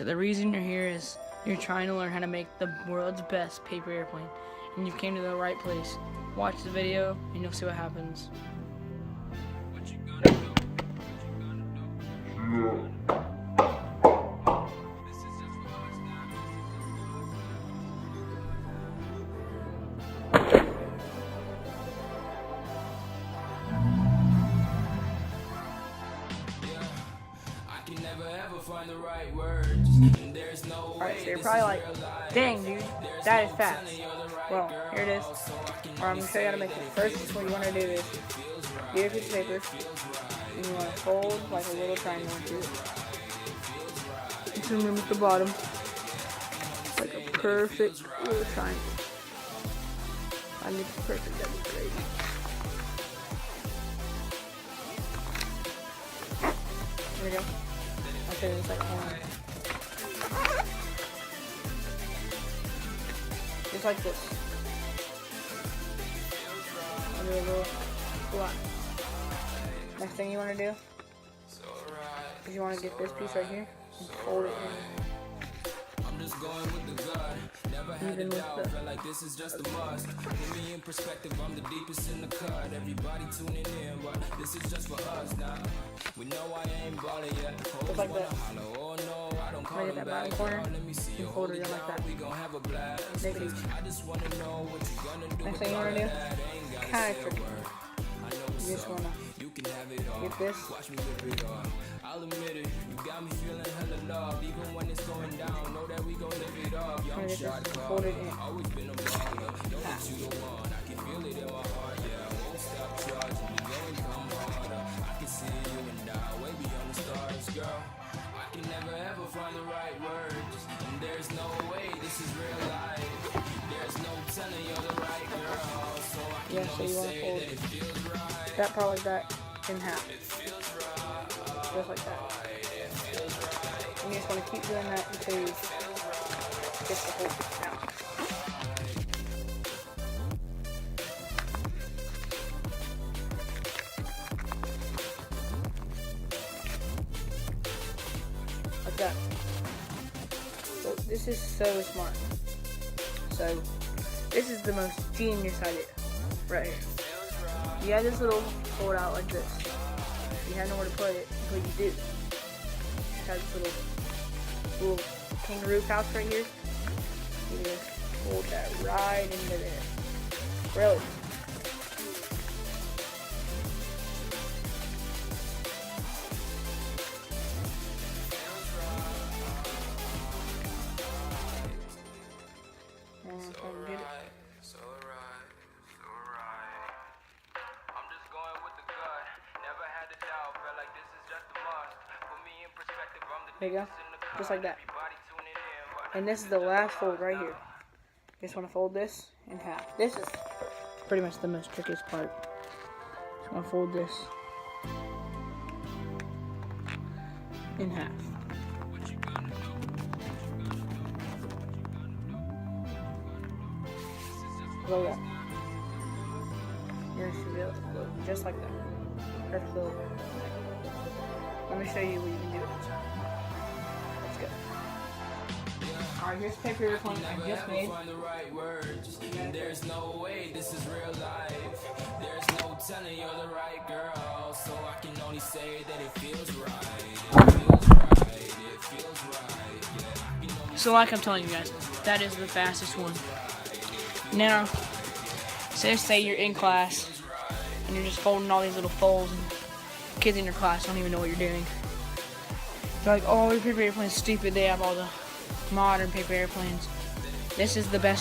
So the reason you're here is you're trying to learn how to make the world's best paper airplane, and you've came to the right place. Watch the video and you'll see what happens. Alright, so you're probably like, dang dude, that is fast. Well, here it is. I'm going to show you how to make it. First, what you want to do is get a piece of paper, and you want to fold like a little triangle into it. And zoom in at the bottom, like a perfect little triangle. I make it perfect, that'd be great. There we go. Okay, it's like just like this. I'll do a little squat. Next thing you want to do is you want to get this piece right here and fold it in. Even with the like this is just a must. Put me in perspective, I'm the deepest in the cut. Everybody tuning in, but this is just for us now. We know I ain't balling yet. Just like that. Oh no, I don't call it that bottom corner. You fold it in like that. We gonna have a blast. Negative. I just wanna know what you gonna do. Next thing you wanna do? Kind of tricky. You just wanna get this. I'll admit it, you got me feeling hella love. Even when it's going down, know that we gon' live it up. Young shot call, always been a baller. Know that you the one, I can feel it in my heart. Yeah, I won't stop charging, we going come harder. I can see you and I, way beyond the stars, girl. I can never ever find the right words, and there's no way this is real life. There's no telling you're the right girl, so I can only say that it feels right. That part like that in half. Just like that. And you just want to keep doing that until you get the whole thing out. Like that. So this is so smart. So this is the most genius idea right here. You have this little fold out like this. You have nowhere to put it until you do. It has this little kangaroo pouch right here. You just fold that right into there. Really. Get it. There you go, just like that. And this is the last fold right here. You just want to fold this in half. This is pretty much the most trickiest part. Just want to fold this in half. Like that. You're going to be able to look just like that. Perfect little. Let me show you what you can do. Let's go. Alright, here's the paper airplane I just made. There's no way this is real life. There's no telling you're the right girl. So I can only say that it feels right. It feels right. It feels right. So like I'm telling you guys, that is the fastest one. Now, say you're in class and you're just folding all these little folds, and kids in your class don't even know what you're doing. They're like, oh, your paper airplane's stupid. They have all the modern paper airplanes. This is the best.